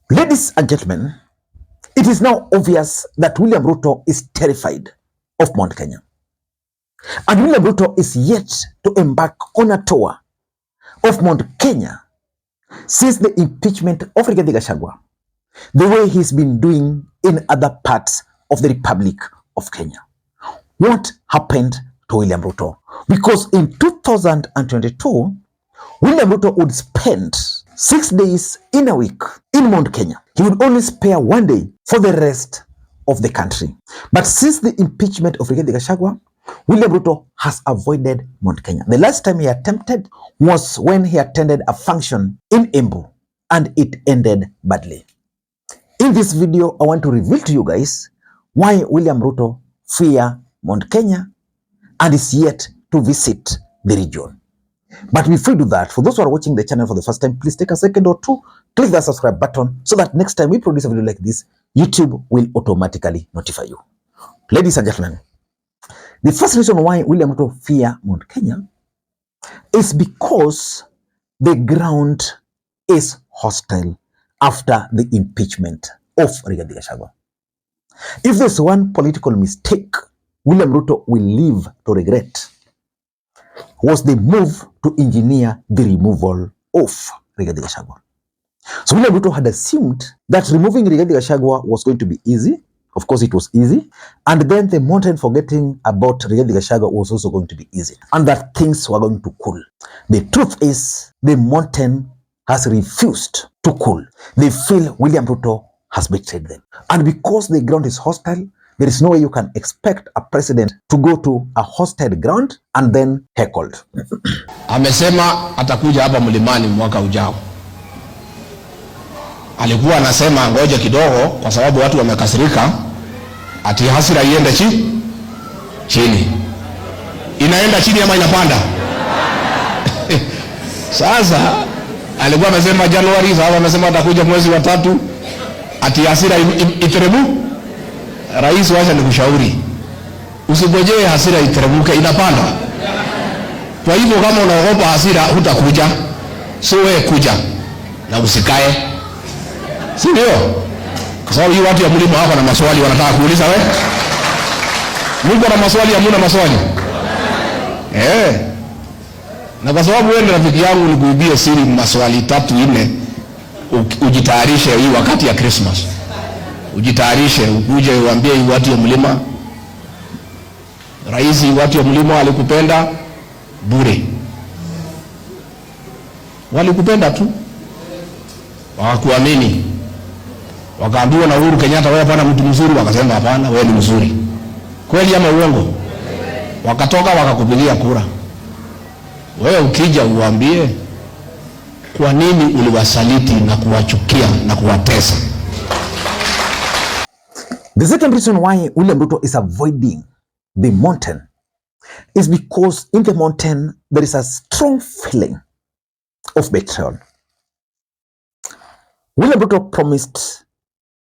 Ladies and gentlemen, it is now obvious that William Ruto is terrified of Mount Kenya. And William Ruto is yet to embark on a tour of Mount Kenya since the impeachment of Rigathi Gachagua, the way he's been doing in other parts of the Republic of Kenya. What happened to William Ruto? Because in 2022, William Ruto would spend 6 days in a week in Mount Kenya. He would only spare 1 day for the rest of the country. But since the impeachment of Rigathi Gachagua, William Ruto has avoided Mount Kenya. The last time he attempted was when he attended a function in Embu, and it ended badly. In this video, I want to reveal to you guys why William Ruto fears Mount Kenya and is yet to visit the region. But before we do that, for those who are watching the channel for the first time, please take a second or two, click that subscribe button so that next time we produce a video like this, YouTube will automatically notify you. Ladies and gentlemen, the first reason why William Ruto fears Mount Kenya is because the ground is hostile after the impeachment of Rigathi Gachagua. If there's one political mistake William Ruto will live to regret, was the move to engineer the removal of Rigathi Gachagua. So William Ruto had assumed that removing Rigathi Gachagua was going to be easy. Of course, it was easy. And then the mountain forgetting about Rigathi Gachagua was also going to be easy. And that things were going to cool. The truth is, the mountain has refused to cool. They feel William Ruto has betrayed them. And because the ground is hostile, there is no way you can expect a president to go to a hostile ground and then heckled. Amesema atakuja hapa mlimani mwaka ujao. Alikuwa anasema ngoja kidogo kwa sababu watu wamekasirika, ati hasira iende chini. Inaenda chini ama inapanda? Sasa alikuwa amesema Januari, sasa amesema atakuja mwezi wa 3, ati hasira iterebu. Rais, wacha nikushauri, usingojee hasira iteremuke, inapanda. Kwa hivyo kama unaogopa hasira hutakuja, so wewe kuja na usikae. Si ndio? Kwa sababu hii watu ya mlima hapa na maswali wanataka kuuliza wewe. Mungu na maswali, hamuna maswali. Na kwa sababu wewe ndio rafiki yangu, nikuibie siri maswali 3 4, ujitayarishe hii wakati ya Christmas. Ujitayarishe, ukuje uambie hii watu ya mlima, rais, watu ya mlima alikupenda bure. Walikupenda tu, hawakuamini. Wakaambiwa na Uhuru Kenyatta, wewe hapana mtu mzuri, wakasema hapana, wewe ni mzuri. Kweli ama uongo? Wakatoka wakakupigia kura. Wewe ukija uambie kwa nini uliwasaliti na kuwachukia na kuwatesa. The second reason why William Ruto is avoiding the mountain is because in the mountain there is a strong feeling of betrayal. William Ruto promised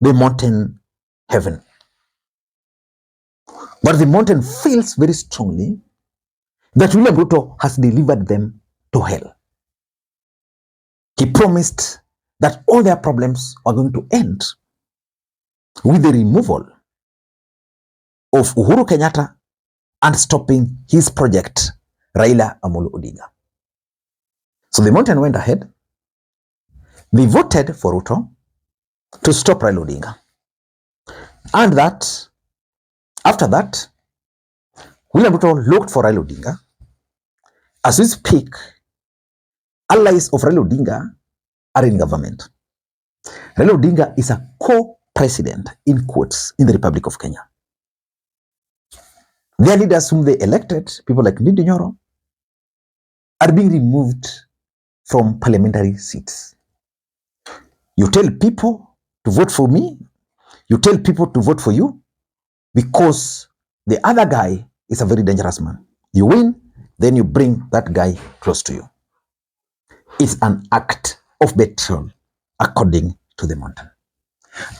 the mountain heaven, but the mountain feels very strongly that William Ruto has delivered them to hell. He promised that all their problems are going to end with the removal of Uhuru Kenyatta and stopping his project, Raila Amolo Odinga. So the mountain went ahead. They voted for Ruto to stop Raila Odinga. And that, after that, William Ruto looked for Raila Odinga. As we speak, allies of Raila Odinga are in government. Raila Odinga is a co-president, in quotes, in the Republic of Kenya. Their leaders whom they elected, people like Ndindi Nyoro, are being removed from parliamentary seats. You tell people to vote for me, you tell people to vote for you, because the other guy is a very dangerous man. You win, then you bring that guy close to you. It's an act of betrayal, according to the mountain.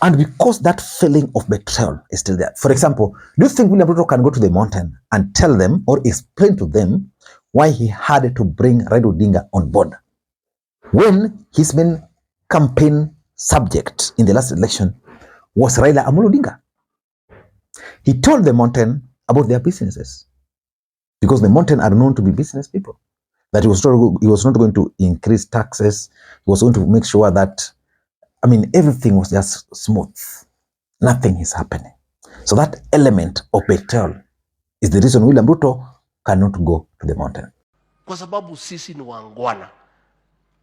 And because that feeling of betrayal is still there. For example, do you think William Ruto can go to the mountain and tell them or explain to them why he had to bring Raila Odinga on board when his main campaign subject in the last election was Raila Amolo Odinga. He told the mountain about their businesses, because the mountain are known to be business people, that he was not going to increase taxes. He was going to make sure that, everything was just smooth. Nothing is happening. So that element of betrayal is the reason William Ruto cannot go to the mountain. Kwa sababu sisi ni wangwana.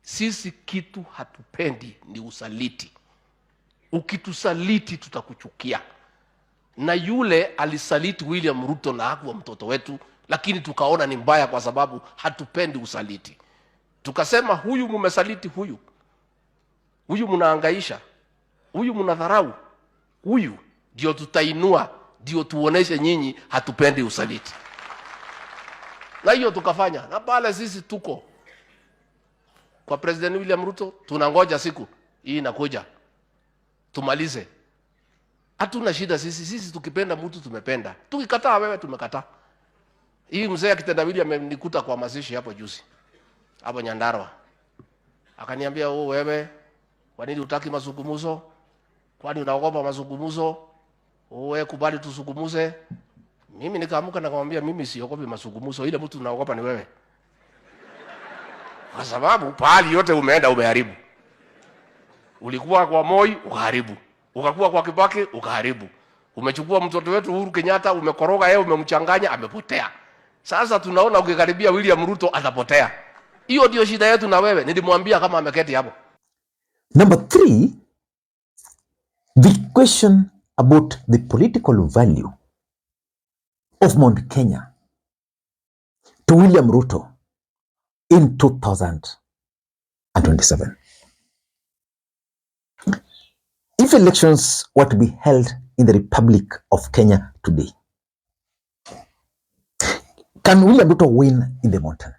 Sisi kitu hatupendi ni usaliti. Ukitusaliti tutakuchukia. Na yule alisaliti William Ruto na hakuwa mtoto wetu, lakini tukaona ni mbaya kwa sababu hatupendi usaliti. Tukasema huyu mumesaliti huyu. Huyu munaangaisha. Huyu munadharau. Huyu ndio tutainua, ndio tuoneshe nyinyi hatupendi usaliti. Na hiyo tukafanya. Na pale sisi tuko kwa President William Ruto, tunangoja siku hii inakuja tumalize. Hatuna shida sisi tukipenda mtu tumependa. Tukikataa wewe tumekataa. Hii mzee akitendawili amenikuta kwa mazishi hapo juzi. Hapo Nyandarua. Akaniambia, wewe kwa nini hutaki mazungumzo? Kwani unaogopa mazungumzo? Wewe kubali tuzungumuze. Mimi nikaamuka na kumwambia mimi siogopi mazungumzo, ile mtu naogopa ni wewe. Kwa sababu pahali yote umeenda umeharibu. Ulikuwa kwa Moi ukaharibu. Ukakuwa kwa Kibaki ukaharibu. Umechukua mtoto wetu Uhuru Kenyatta, umekoroga yeye, umemchanganya, amepotea. Sasa tunaona ukikaribia William Ruto atapotea. Hiyo ndio shida yetu na wewe. Nilimwambia kama ameketi hapo. Number 3, the question about the political value of Mount Kenya to William Ruto in 2027. If elections were to be held in the Republic of Kenya today, can William Ruto win in the mountain?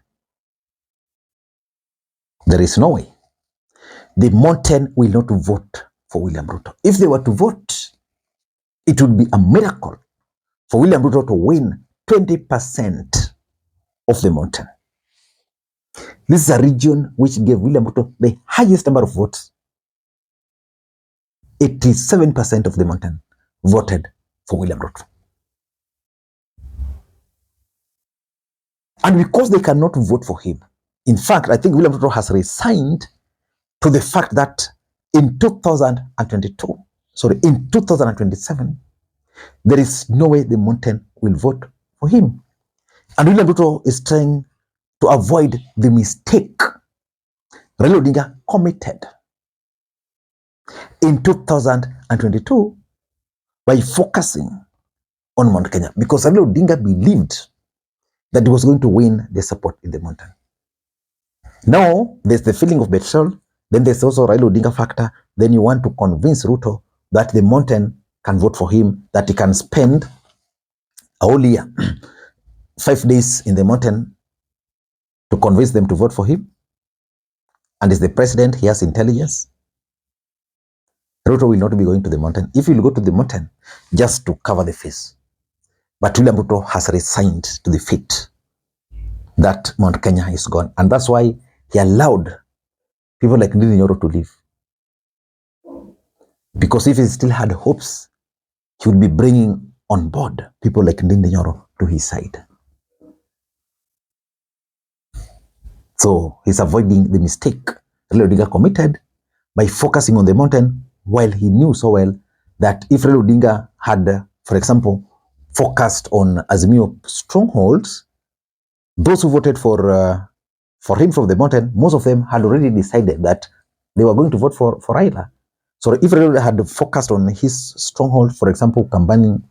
There is no way. The mountain will not vote for William Ruto. If they were to vote, it would be a miracle for William Ruto to win 20% of the mountain. This is a region which gave William Ruto the highest number of votes. 87% of the mountain voted for William Ruto. And because they cannot vote for him, in fact, I think William Ruto has resigned to the fact that in 2027, there is no way the mountain will vote for him. And William Ruto is trying to avoid the mistake Raila Odinga committed in 2022 by focusing on Mount Kenya, because Raila Odinga believed that he was going to win the support in the mountain. Now, there's the feeling of betrayal, then there's also Raila Odinga factor, then you want to convince Ruto that the mountain can vote for him, that he can spend a whole year, 5 days in the mountain to convince them to vote for him. And as the president, he has intelligence. Ruto will not be going to the mountain. If he will go to the mountain, just to cover the face. But William Ruto has resigned to the fate that Mount Kenya is gone. And that's why he allowed people like Ndindi Nyoro to leave. Because if he still had hopes, he would be bringing on board people like Ndindi Nyoro to his side. So he's avoiding the mistake Raila Odinga committed by focusing on the mountain, while he knew so well that if Raila Odinga had, for example, focused on Azimio strongholds, those who voted for him from the mountain, most of them had already decided that they were going to vote for Raila. So if Raila had focused on his stronghold, for example, Kambani,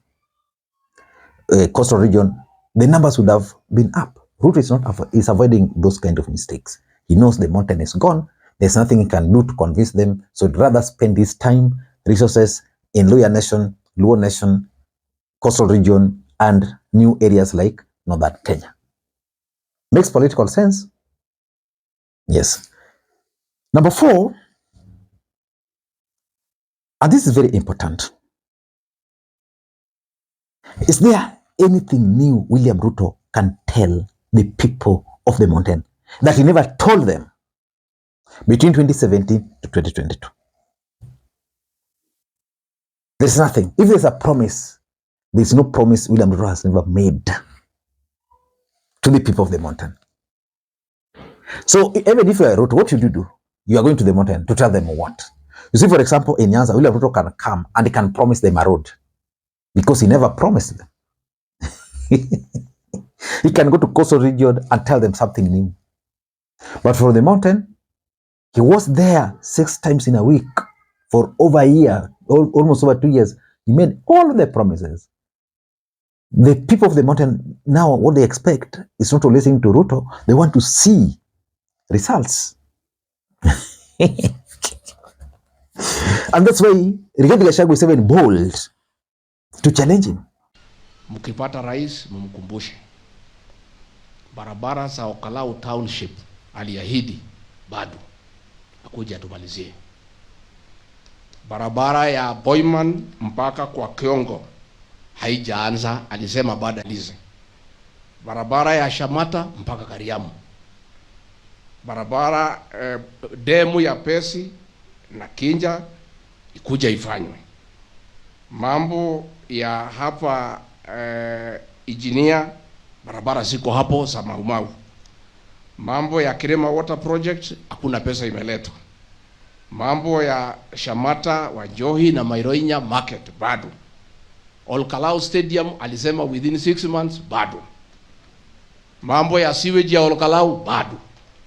coastal region, the numbers would have been up. Ruto is avoiding those kind of mistakes. He knows the mountain is gone. There's nothing he can do to convince them. So he'd rather spend his time, resources in Luo Nation, coastal region, and new areas like Northern Kenya. Makes political sense? Yes. Number 4, and this is very important. Is there anything new William Ruto can tell the people of the mountain that he never told them between 2017 to 2022? There's nothing. If there's a promise, there's no promise William Ruto has never made to the people of the mountain. So even if you are Ruto, what should you do? You are going to the mountain to tell them what? You see, for example, in Nyanza, William Ruto can come and he can promise them a road because he never promised them. He can go to coastal region and tell them something new. But for the mountain, he was there 6 times in a week for over a year, almost over 2 years. He made all of the promises. The people of the mountain now, what they expect is not to listen to Ruto. They want to see results. And that's why Rigathi Gachagua is even bold to challenge him. Mkipata rais mumkumbushe barabara za Okalau Township aliahidi bado akuja tumalizie. Barabara ya Boyman mpaka kwa Kiongo haijaanza, alisema baada lize. Barabara ya Shamata mpaka Kariamu. Barabara demu ya Pesi na Kinja ikuja ifanywe. Mambo ya hapa Ijinia, barabara ziko hapo za Maumau. Mambo ya Kirema Water Project hakuna pesa imeletwa. Mambo ya Shamata, Wanjohi na Mairoinya Market bado. Olkalau Stadium alisema within 6 months bado. Mambo ya sewage ya Olkalau bado.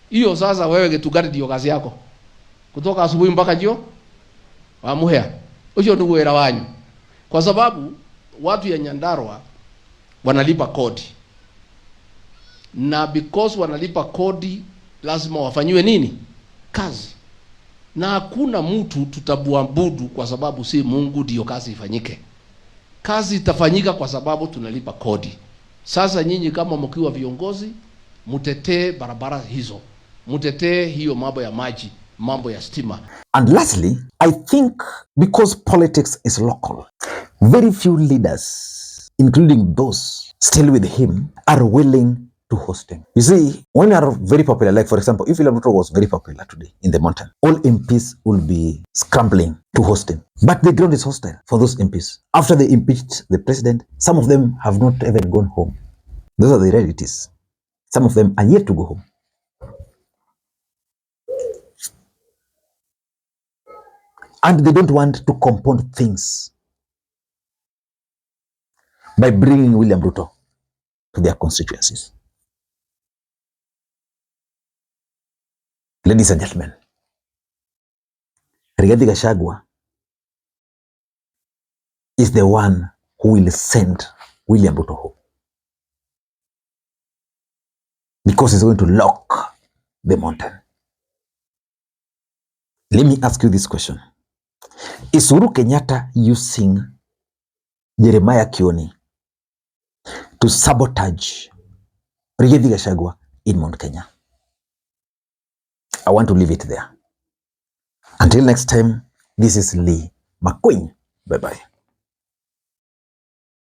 Hiyo sasa wewe Gitugari ndio kazi yako. Kutoka asubuhi mpaka jio wamuhea. Hiyo ndio wera wanyu. Kwa sababu watu ya Nyandarua wanalipa kodi. Na because wanalipa kodi lazima wafanywe nini? Kazi. Na hakuna mtu tutabuabudu kwa sababu si Mungu ndio kazi ifanyike. Kazi itafanyika kwa sababu tunalipa kodi. Sasa nyinyi kama mkiwa viongozi, mutetee barabara hizo. Mutetee hiyo mambo ya maji, mambo ya stima. And lastly, I think because politics is local, very few leaders, including those still with him, are willing to host him. You see, when you are very popular, like for example, if William Ruto was very popular today in the mountain, all MPs will be scrambling to host him. But the ground is hostile for those MPs. After they impeached the president, some of them have not even gone home. Those are the realities. Some of them are yet to go home. And they don't want to compound things by bringing William Ruto to their constituencies. Ladies and gentlemen, Rigathi Gachagua is the one who will send William Ruto home, because he's going to lock the mountain. Let me ask you this question. Is Uhuru Kenyatta using Jeremiah Kioni to sabotage Rigathi Gachagua in Mount Kenya? I want to leave it there. Until next time, this is Makwiny. Bye-bye.